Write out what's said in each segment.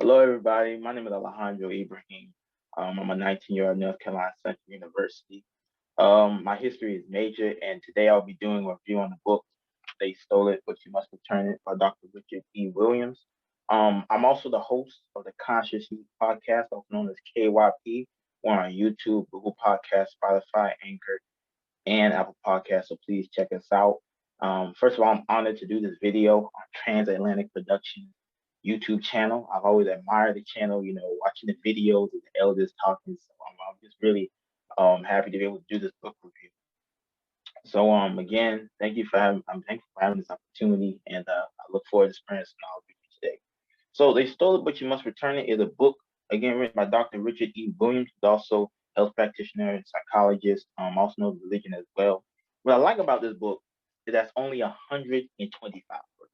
Hello, everybody. My name is Alejandro Ibrahim. I'm a 19-year-old North Carolina Central University. My history is major, and today I'll be doing a review on the book "They Stole It, But You Must Return It" by Dr. Richard E. Williams. I'm also the host of the Conscious Youth Podcast, also known as KYP. We're on YouTube, Google Podcasts, Spotify, Anchor, and Apple Podcasts. So please check us out. First of all, I'm honored to do this video on Transatlantic Productions YouTube channel. I've always admired the channel, watching the videos of the elders talking. So I'm just really happy to be able to do this book review. So again, I'm thankful for having this opportunity, and I look forward to spreading some knowledge with you today. So They Stole It, But You Must Return It is a book, again, written by Dr. Richard E. Williams, who's also health practitioner and psychologist, also knows religion as well. What I like about this book is that's only 125 words.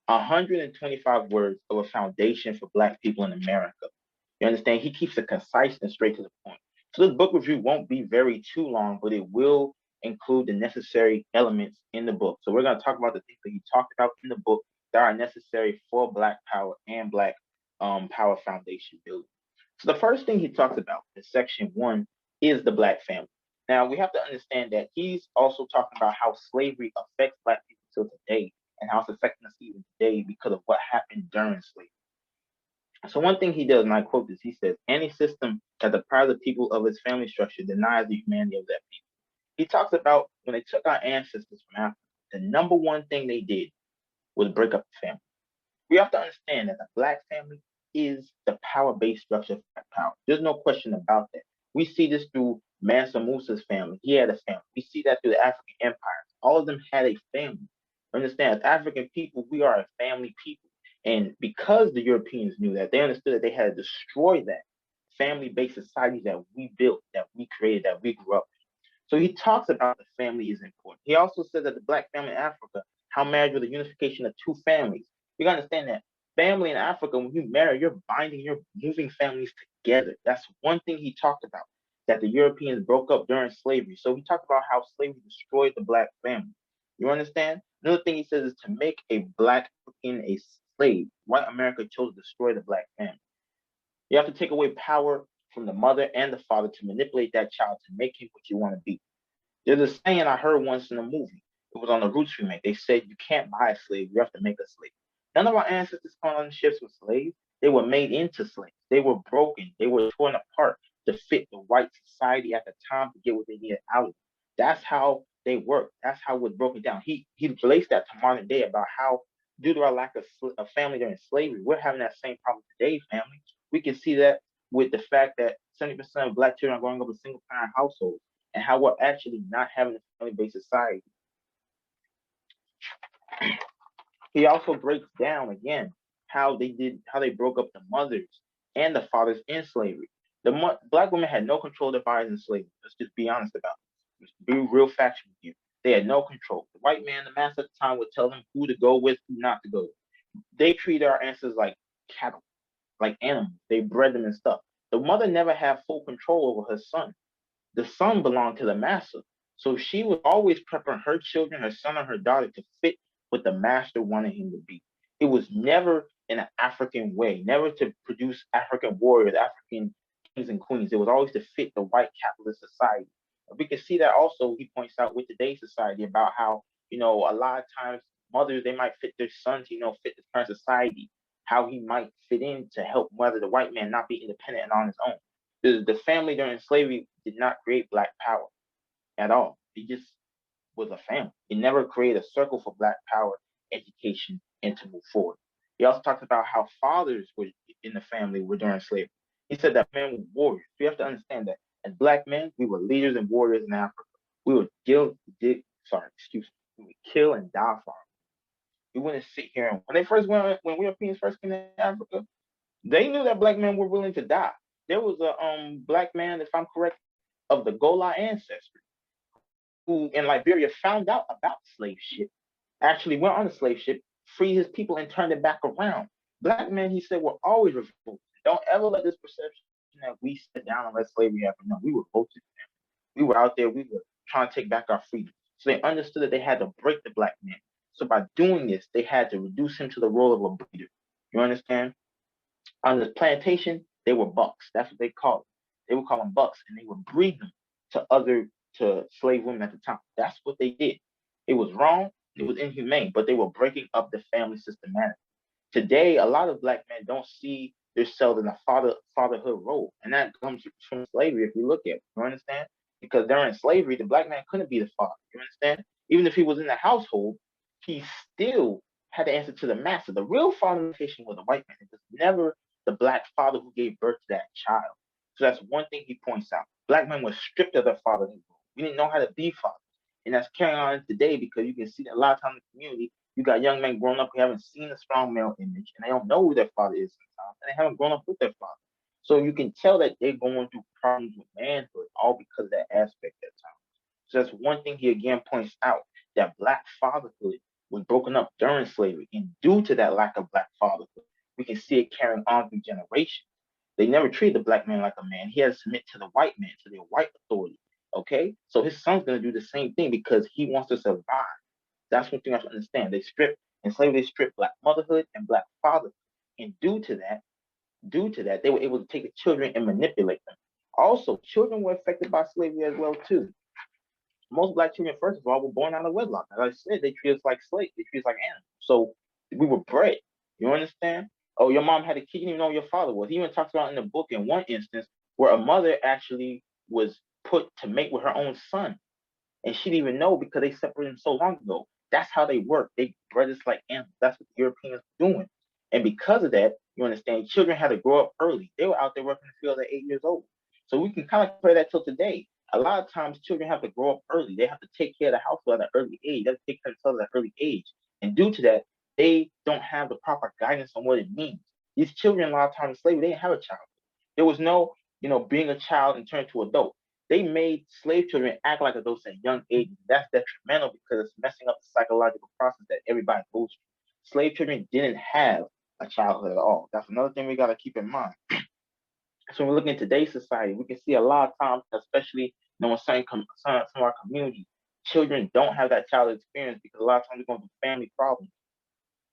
125 words of a foundation for Black people in America. You understand? He keeps it concise and straight to the point. So this book review won't be very too long, but it will include the necessary elements in the book. So we're going to talk about the things that he talked about in the book that are necessary for Black power and Black power foundation building. So the first thing he talks about in section 1 is the Black family. Now we have to understand that he's also talking about how slavery affects Black people till today and how it's affecting us even today because of what happened during slavery. So one thing he does, and I quote this, he says, any system that deprives the people of its family structure denies the humanity of that people. He talks about when they took our ancestors from Africa, the number one thing they did was break up the family. We have to understand that the Black family is the power-based structure of Black power. There's no question about that. We see this through Mansa Musa's family. He had a family. We see that through the African empires. All of them had a family. Understand, as African people, we are a family people. And because the Europeans knew that, they understood that they had to destroy that family-based society that we built, that we created, that we grew up in. So he talks about the family is important. He also says that the Black family in Africa, how marriage was the unification of two families. You gotta understand that family in Africa, when you marry, you're binding, you're moving families together. That's one thing he talked about, that the Europeans broke up during slavery. So he talked about how slavery destroyed the Black family. You understand? Another thing he says is to make a Black African a slave. White America chose to destroy the Black family. You have to take away power from the mother and the father to manipulate that child to make him what you want to be. There's a saying I heard once in a movie. It was on the Roots remake. They said you can't buy a slave, you have to make a slave. None of our ancestors on ships were slaves. They were made into slaves. They were broken. They were torn apart to fit the white society at the time to get what they needed out of it. That's how they work. That's how it was broken down. He relates that to modern day about how due to our lack of family during slavery, we're having that same problem today, family. We can see that with the fact that 70% of Black children are growing up in single parent households and how we're actually not having a family-based society. He also breaks down again how they broke up the mothers and the fathers in slavery. Black women had no control of their bodies in slavery. Let's just be honest about it. Let's be real factual here. They had no control. The white man, the master at the time, would tell them who to go with, who not to go with. They treated our ancestors like cattle, like animals. They bred them and stuff. The mother never had full control over her son. The son belonged to the master. So she was always prepping her children, her son or her daughter, to fit what the master wanted him to be. It was never in an African way, never to produce African warriors, African kings and queens. It was always to fit the white capitalist society. We can see that also, he points out, with today's society about how, a lot of times mothers, they might fit their sons, fit the current society, how he might fit in to help whether the white man not be independent and on his own. The family during slavery did not create Black power at all. It just was a family. It never created a circle for Black power, education, and to move forward. He also talks about how fathers were in the family were during slavery. He said that men were warriors. We have to understand that as Black men, we were leaders and warriors in Africa. We would we would kill and die for them. We wouldn't sit here and when Europeans first came to Africa, they knew that Black men were willing to die. There was a Black man, if I'm correct, of the Gola ancestry, who in Liberia found out about the slave ship, actually went on the slave ship, freed his people, and turned it back around. Black men, he said, were always revolted. Don't ever let this perception that we sit down and let slavery happen. No, we revolted. We were out there, we were trying to take back our freedom. So they understood that they had to break the Black man. So by doing this, they had to reduce him to the role of a breeder. You understand? On the plantation, they were bucks. That's what they called them. They would call them bucks, and they would breed them to other to slave women at the time. That's what they did. It was wrong. It was inhumane, but they were breaking up the family systematically. Today, a lot of black men don't see themselves in a fatherhood role, and that comes from slavery. If you look at it, you understand? Because during slavery, the black man couldn't be the father. You understand? Even if he was in the household, he still had to answer to the master. The real father was a white man. It was never the black father who gave birth to that child. So that's one thing he points out. Black men were stripped of their fatherhood role. We didn't know how to be fathers. And that's carrying on today because you can see that a lot of times in the community, you got young men growing up who haven't seen a strong male image and they don't know who their father is sometimes, and they haven't grown up with their father. So you can tell that they're going through problems with manhood all because of that aspect at times. So that's one thing he again points out, that black fatherhood was broken up during slavery. And due to that lack of black fatherhood, we can see it carrying on through generations. They never treated the black man like a man. He had to submit to the white man, to their white authority. Okay? So his son's going to do the same thing because he wants to survive. That's one thing I have to understand. In slavery, they stripped black motherhood and black fatherhood. And due to that, they were able to take the children and manipulate them. Also, children were affected by slavery as well, too. Most black children, first of all, were born out of wedlock. As I said, they treat us like slaves. They treat us like animals. So we were bred. You understand? Oh, your mom had a kid. You didn't even know your father was. He even talks about in the book in one instance where a mother actually was put to mate with her own son. And she didn't even know because they separated so long ago. That's how they work. They bred us like animals. That's what the Europeans were doing. And because of that, you understand, children had to grow up early. They were out there working in the field at 8 years old. So we can kind of compare that till today. A lot of times children have to grow up early. They have to take care of the household at an early age. They have to take care of themselves at an early age. And due to that, they don't have the proper guidance on what it means. These children, a lot of times in slavery, they didn't have a childhood. There was no, being a child and turning to adult. They made slave children act like adults at young ages. That's detrimental because it's messing up the psychological process that everybody goes through. Slave children didn't have a childhood at all. That's another thing we got to keep in mind. So when we look in today's society, we can see a lot of times, especially in some of our communities, children don't have that childhood experience because a lot of times they're going through family problems.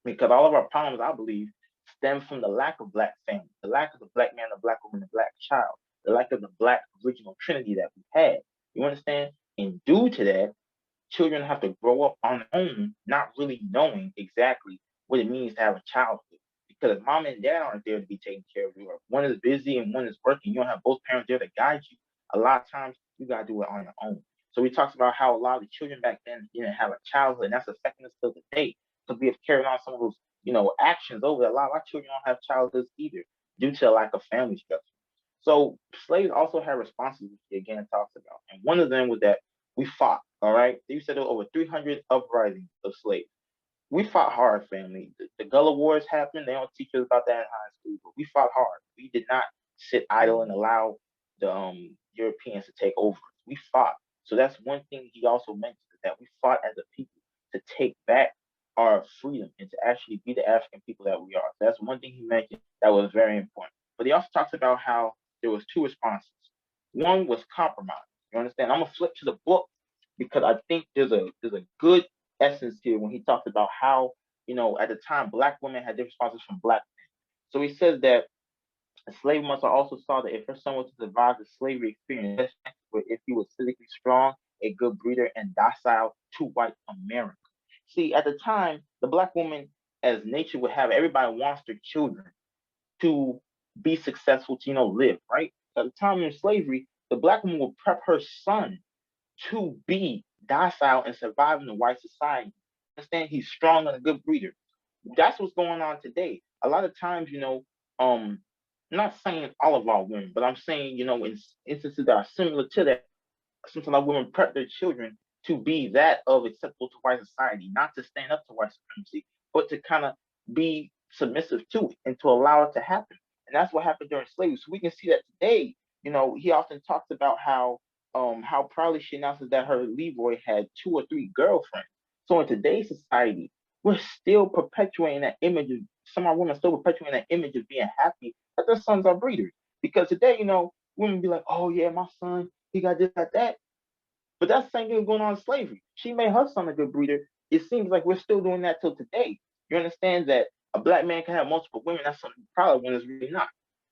Because all of our problems, I believe, stem from the lack of black family, the lack of the black man, the black woman, the black child, the lack of the black original trinity that we had. You understand? And due to that, children have to grow up on their own, not really knowing exactly what it means to have a childhood. Because mom and dad aren't there to be taking care of you, or one is busy and one is working, you don't have both parents there to guide you. A lot of times, you got to do it on your own. So we talked about how a lot of the children back then didn't have a childhood, and that's affecting us till today because we have carried on some of those, actions over. A lot of our children don't have childhoods either due to a lack of family structure. So slaves also had responsibility, again, talks about. And one of them was that we fought, all right? You said there were over 300 uprisings of slaves. We fought hard, family. The Gullah Wars happened. They don't teach us about that in high school, but we fought hard. We did not sit idle and allow the Europeans to take over. We fought. So that's one thing he also mentioned, that we fought as a people to take back our freedom and to actually be the African people that we are. So that's one thing he mentioned that was very important. But he also talks about how there was two responses. One was compromise. You understand? I'm gonna flip to the book because I think there's a good essence here when he talks about how, at the time black women had different responses from black men. So he says that a slave master also saw that if her son was to survive the slavery experience, if he was physically strong, a good breeder, and docile to white America. See, at the time, the black woman, as nature would have, everybody wants their children to be successful, to live, right? At the time in slavery, the black woman would prep her son to be docile and survive in the white society. Understand, he's strong and a good breeder. That's what's going on today. A lot of times, not saying all of our women, but I'm saying, in instances that are similar to that, sometimes our women prep their children to be that of acceptable to white society, not to stand up to white supremacy, but to kind of be submissive to it and to allow it to happen. And that's what happened during slavery. So we can see that today. He often talks about how proudly she announces that her Leroy had 2 or 3 girlfriends. So in today's society, we're still perpetuating that image of some of our women still perpetuating that image of being happy that their sons are breeders. Because today, women be like, oh yeah, my son, he got this, got that. But that's the same thing going on in slavery. She made her son a good breeder. It seems like we're still doing that till today. You understand that A black man can have multiple women. That's something to be proud of when it's really not.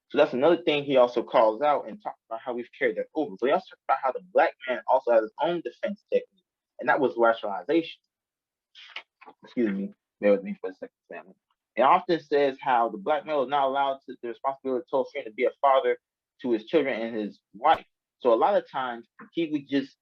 So that's another thing he also calls out and talks about how we've carried that over. But he also talks about how the black man also has his own defense technique, and that was rationalization. Excuse me, bear with me for a second, family. It often says how the black male is not allowed to the responsibility told free to be a father to his children and his wife. So a lot of times he would just,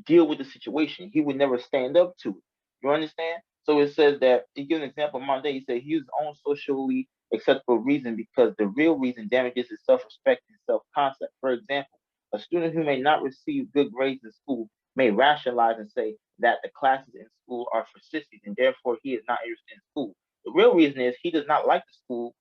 deal with the situation. He would never stand up to it. You understand? So it says that he gives an example of Monday. He said he used his own socially acceptable reason because the real reason damages his self-respect and self-concept. For example, a student who may not receive good grades in school may rationalize and say that the classes in school are for sissies and therefore he is not interested in school. The real reason is he does not like the school.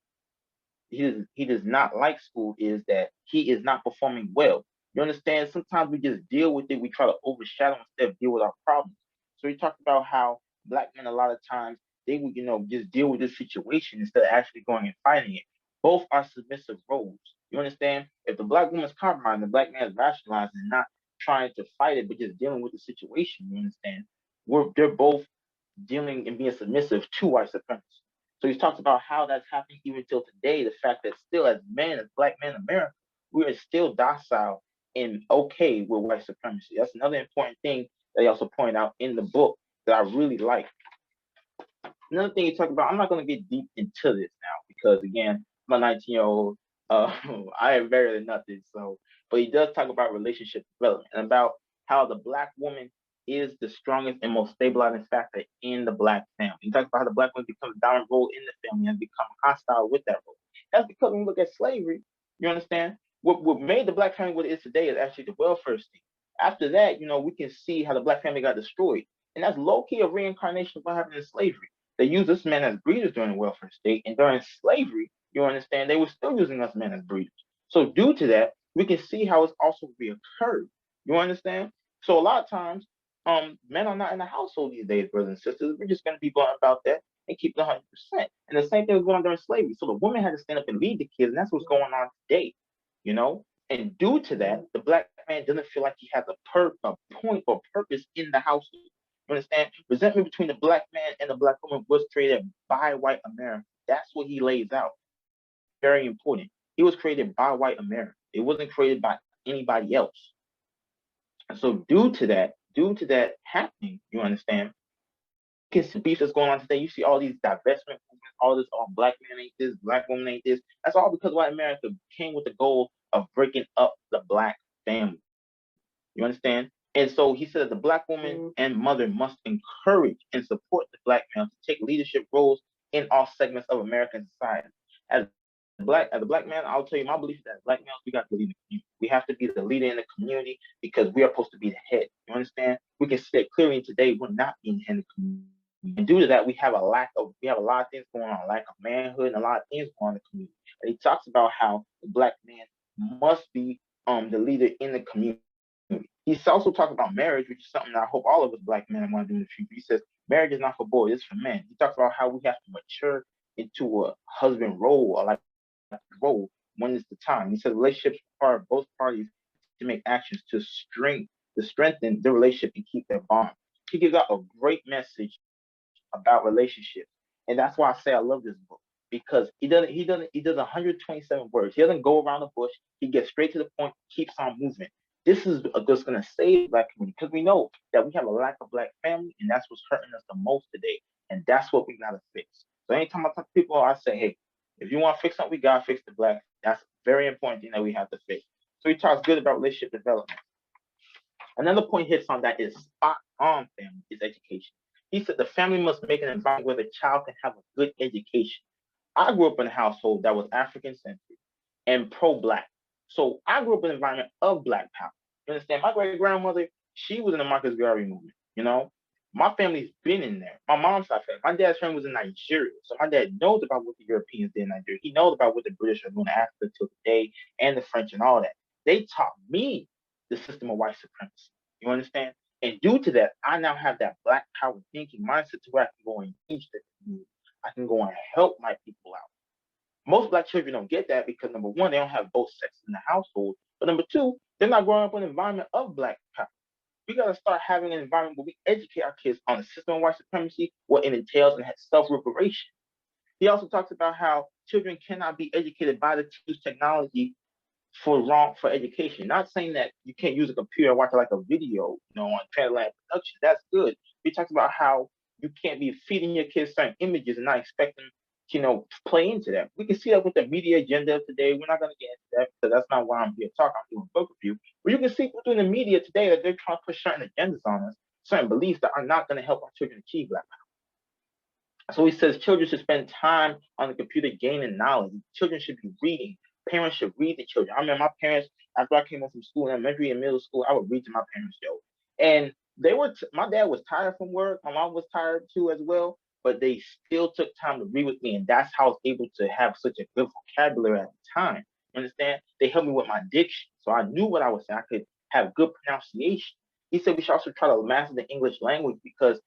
He does not like school is that he is not performing well. You understand? Sometimes we just deal with it. We try to overshadow instead of deal with our problems. So he talked about how black men a lot of times they would, just deal with this situation instead of actually going and fighting it. Both are submissive roles. You understand? If the black woman's compromising, the black man is rationalizing and not trying to fight it, but just dealing with the situation. You understand? They're both dealing and being submissive to white supremacy. So he talks about how that's happening even till today. The fact that still, as men, as black men in America, we are still docile and okay with white supremacy. That's another important thing that he also pointed out in the book that I really like. Another thing he talked about, I'm not going to get deep into this now because again, I'm a 19-year-old. I am better than nothing. So, but he does talk about relationship development and about how the black woman is the strongest and most stabilizing factor in the black family. He talks about how the black woman becomes a dominant role in the family and become hostile with that role. That's because when you look at slavery, you understand what made the black family what it is today is actually the welfare state. After that, we can see how the black family got destroyed, and that's low key a reincarnation of what happened in slavery. They used us men as breeders during the welfare state, and during slavery, you understand, they were still using us men as breeders. So due to that, we can see how it's also reoccurred. You understand? So a lot of times, men are not in the household these days, brothers and sisters. We're just going to be blunt about that and keep it 100%. And the same thing was going on during slavery. So the women had to stand up and lead the kids, and that's what's going on today. And due to that, the black man doesn't feel like he has a point or purpose in the household. You understand? Resentment between the black man and the black woman was created by white America. That's what he lays out. Very important. He was created by white America. It wasn't created by anybody else. And so due to that happening, you understand, you can see beef that's going on today. You see all these divestment movements, all this, black man ain't this, black woman ain't this. That's all because white America came with the goal of breaking up the black family. You understand? And so he said the black woman and mother must encourage and support the black male to take leadership roles in all segments of American society. As a black man, I'll tell you my belief is that as black males, we got to lead the community. We have to be the leader in the community because we are supposed to be the head. You understand? We can see it clearly today we're not being the head of the community. And due to that, we have a lot of things going on, lack of manhood and a lot of things going on in the community. And he talks about how the black man must be the leader in the community. He's also talking about marriage, which is something that I hope all of us black men want to do in the future. He says marriage is not for boys, it's for men. He talks about how we have to mature into a husband role or like a role when it's the time. He says relationships require both parties to make actions to strengthen the relationship and keep their bond. He gives out a great message about relationships. And that's why I say I love this book. Because he does 127 words. He doesn't go around the bush. He gets straight to the point, keeps on moving. This is just going to save the black community because we know that we have a lack of black family, and that's what's hurting us the most today. And that's what we got to fix. So anytime I talk to people, I say, hey, if you want to fix something, we got to fix the black. That's a very important thing that we have to fix. So he talks good about relationship development. Another point he hits on that is spot on, family, is education. He said the family must make an environment where the child can have a good education. I grew up in a household that was African-centered and pro-black. So I grew up in an environment of black power. You understand? My great-grandmother, she was in the Marcus Garvey movement, My family's been in there. My mom's side family. My dad's family was in Nigeria. So my dad knows about what the Europeans did in Nigeria. He knows about what the British are doing in Africa till today and the French and all that. They taught me the system of white supremacy. You understand? And due to that, I now have that black power thinking mindset to where I can go and teach the community. I can go and help my people out. Most black children don't get that because number one, they don't have both sexes in the household. But number two, they're not growing up in an environment of black power. We got to start having an environment where we educate our kids on the system of white supremacy, what it entails, and self-reparation. He also talks about how children cannot be educated by the use technology for education. Not saying that you can't use a computer and watch like a video, on Transatlantic production. That's good. He talks about how you can't be feeding your kids certain images and not expect them to, play into that. We can see that with the media agenda of today. We're not going to get into that because that's not why I'm here talking. I'm doing a book review. But you can see within the media today that they're trying to push certain agendas on us, certain beliefs that are not going to help our children achieve that. So he says children should spend time on the computer gaining knowledge. Children should be reading. Parents should read to children. I remember my parents, after I came home from school, elementary and middle school, I would read to my parents, And my dad was tired from work. My mom was tired too as well, but they still took time to read with me. And that's how I was able to have such a good vocabulary at the time. You understand? They helped me with my diction. So I knew what I was saying. I could have good pronunciation. He said we should also try to master the English language because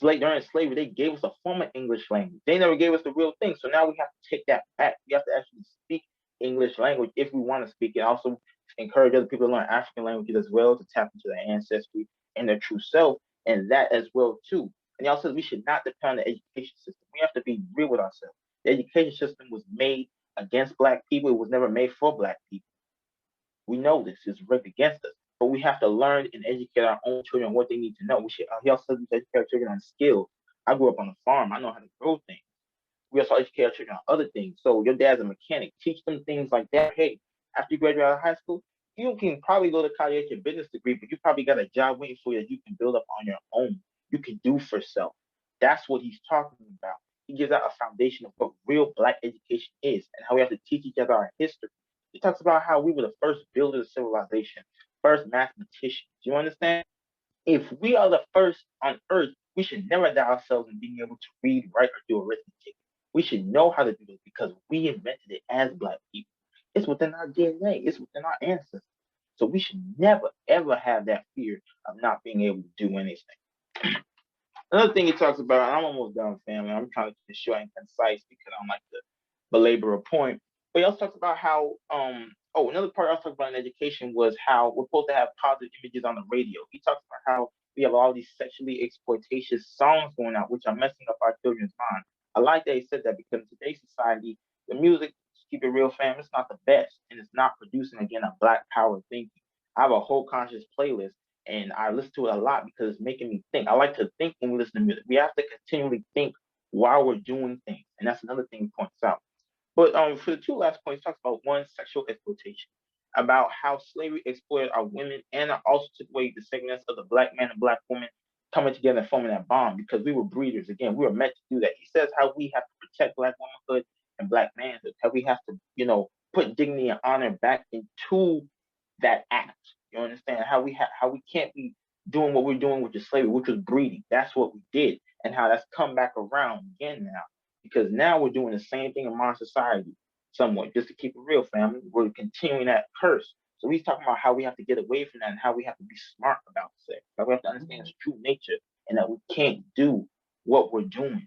during slavery, they gave us a form of English language. They never gave us the real thing. So now we have to take that back. We have to actually speak English language if we want to speak it. Also, encourage other people to learn African languages as well to tap into their ancestry and their true self, and that as well too. And he also says we should not depend on the education system. We have to be real with ourselves. The education system was made against Black people. It was never made for Black people. We know this. It's rigged against us. But we have to learn and educate our own children what they need to know. He also says we should educate our children on skills. I grew up on a farm. I know how to grow things. We also educate our children on other things. So your dad's a mechanic. Teach them things like that. Hey, after you graduate out of high school, you can probably go to college, get your business degree, but you probably got a job waiting for you that you can build up on your own. You can do for self. That's what he's talking about. He gives out a foundation of what real Black education is and how we have to teach each other our history. He talks about how we were the first builders of civilization, first mathematicians. You understand? If we are the first on earth, we should never doubt ourselves in being able to read, write, or do arithmetic. We should know how to do this because we invented it as Black people. It's within our DNA. It's within our ancestors. So we should never, ever have that fear of not being able to do anything. Another thing he talks about, and I'm almost done, family. I'm trying to keep it short and concise because I don't like to belabor a point. But he also talks about how, another part I was talking about in education was how we're supposed to have positive images on the radio. He talks about how we have all these sexually exploitative songs going out, which are messing up our children's mind. I like that he said that because in today's society, the music, to keep it real, fam, it's not the best, and it's not producing, again, a Black power thinking. I have a whole conscious playlist, and I listen to it a lot because it's making me think. I like to think when we listen to music. We have to continually think while we're doing things, and that's another thing he points out. But for the two last points, he talks about one, sexual exploitation, about how slavery exploited our women and also took away the sickness of the Black man and Black woman coming together and forming that bond because we were breeders. Again, we were meant to do that. He says how we have to protect Black womanhood and Black manhood, how we have to, put dignity and honor back into that act. You understand how we can't be doing what we're doing with the slavery, which was breeding. That's what we did, and how that's come back around again now. Because now we're doing the same thing in modern society, somewhat. Just to keep it real, family, we're continuing that curse. So he's talking about how we have to get away from that and how we have to be smart about sex. How we have to understand its true nature and that we can't do what we're doing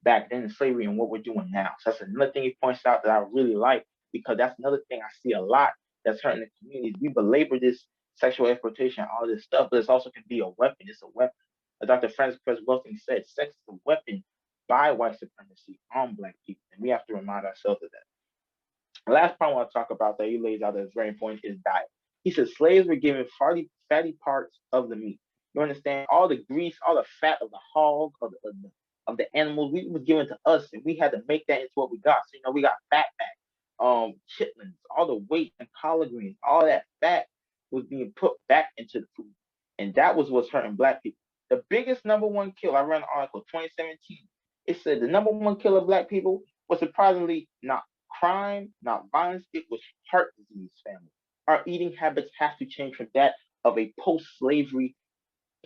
back then in slavery and what we're doing now. So that's another thing he points out that I really like because that's another thing I see a lot that's hurting the communities. We belabor this sexual exploitation, all this stuff, but it also can be a weapon. It's a weapon. As Dr. Francis Cress Welsing said, sex is a weapon by white supremacy on Black people, and we have to remind ourselves of that. The last part I want to talk about that he lays out that is very important is diet. He says slaves were given fatty parts of the meat. You understand? All the grease, all the fat of the hog, of the animals, we was given to us, and we had to make that into what we got. So we got fat back, chitlins, all the weight and collard greens, all that fat was being put back into the food, and that was what's hurting Black people. The biggest number one kill, I read an article 2017. It said the number one killer of Black people was surprisingly not crime, not violence. It was heart disease, family. Our eating habits have to change from that of a post-slavery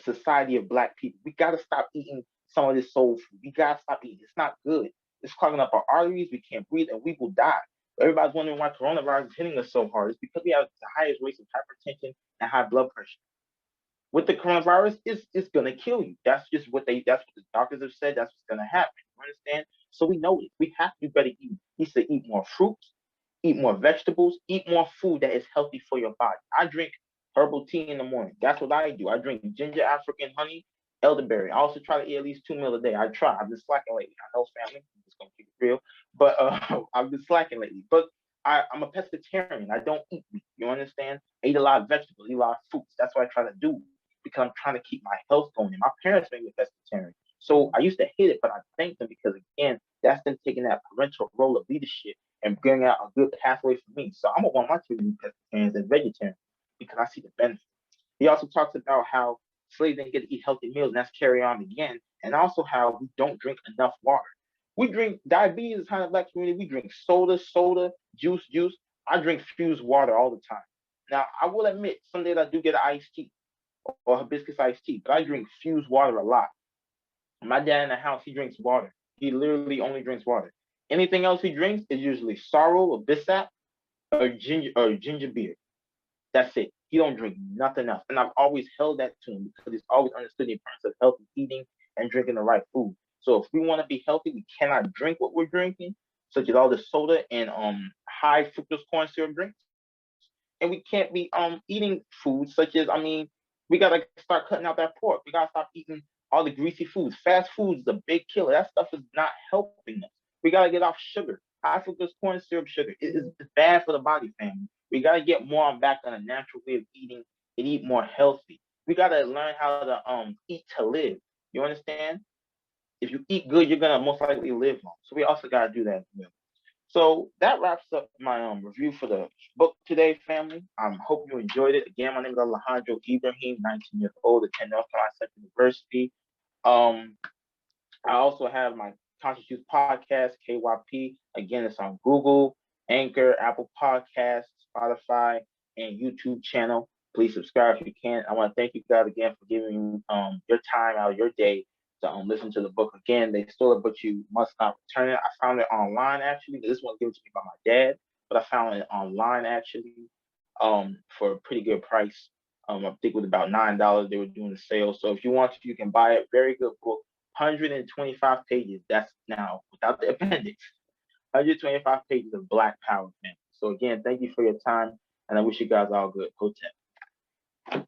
society of Black people. We got to stop eating some of this soul food. We got to stop eating. It's not good. It's clogging up our arteries. We can't breathe, and we will die. Everybody's wondering why coronavirus is hitting us so hard. It's because we have the highest rates of hypertension and high blood pressure. With the coronavirus, it's gonna kill you. That's what the doctors have said. That's what's gonna happen. You understand? So we know it. We have to do better eating. He said eat more fruits, eat more vegetables, eat more food that is healthy for your body. I drink herbal tea in the morning. That's what I do. I drink ginger, African honey, elderberry. I also try to eat at least 2 meals a day. I try. I've been slacking lately. I know, family. gonna keep it real. But I've been slacking lately. But I'm a pescatarian. I don't eat meat. You understand? I eat a lot of vegetables, eat a lot of fruits. That's what I try to do because I'm trying to keep my health going. And my parents made me a pescatarian. So I used to hate it, but I thank them because again, that's them taking that parental role of leadership and bringing out a good pathway for me. So I'm gonna want my children to be pescatarians and vegetarians because I see the benefit. He also talks about how slaves didn't get to eat healthy meals, and that's carry on again, and also how we don't drink enough water. We drink diabetes is kind of black community. We drink soda, juice. I drink fused water all the time. Now I will admit some days I do get an iced tea or hibiscus iced tea, but I drink fused water a lot. My dad in the house, he drinks water. He literally only drinks water. Anything else he drinks is usually sorrel or bissap or ginger beer. That's it. He don't drink nothing else. And I've always held that to him because he's always understood the importance of healthy eating and drinking the right food. So if we want to be healthy, we cannot drink what we're drinking, such as all the soda and high fructose corn syrup drinks. And we can't be eating foods such as, we gotta start cutting out that pork. We gotta stop eating all the greasy foods. Fast foods is a big killer. That stuff is not helping us. We gotta get off sugar. High fructose corn syrup sugar. It's bad for the body, family. We gotta get more on back on a natural way of eating and eat more healthy. We gotta learn how to eat to live. You understand? If you eat good, you're gonna most likely live long. So we also gotta do that as well. So that wraps up my review for the book today, family. Hope you enjoyed it. Again, my name is Alejandro Ibrahim, 19 years old, attend North Carolina Central University. Um, I also have my Conscious Youth podcast, KYP. Again, it's on Google, Anchor, Apple Podcasts, Spotify, and YouTube channel. Please subscribe if you can. I want to thank you guys again for giving your time out of your day to listen to the book. Again, they stole it, but you must not return it. I found it online actually. This one given to me by my dad, but I found it online actually for a pretty good price. I think it was about $9. They were doing the sale. So if you want to, you can buy it. Very good book. 125 pages. That's now without the appendix. 125 pages of Black Power, man. So again, thank you for your time, and I wish you guys all good. Hotep.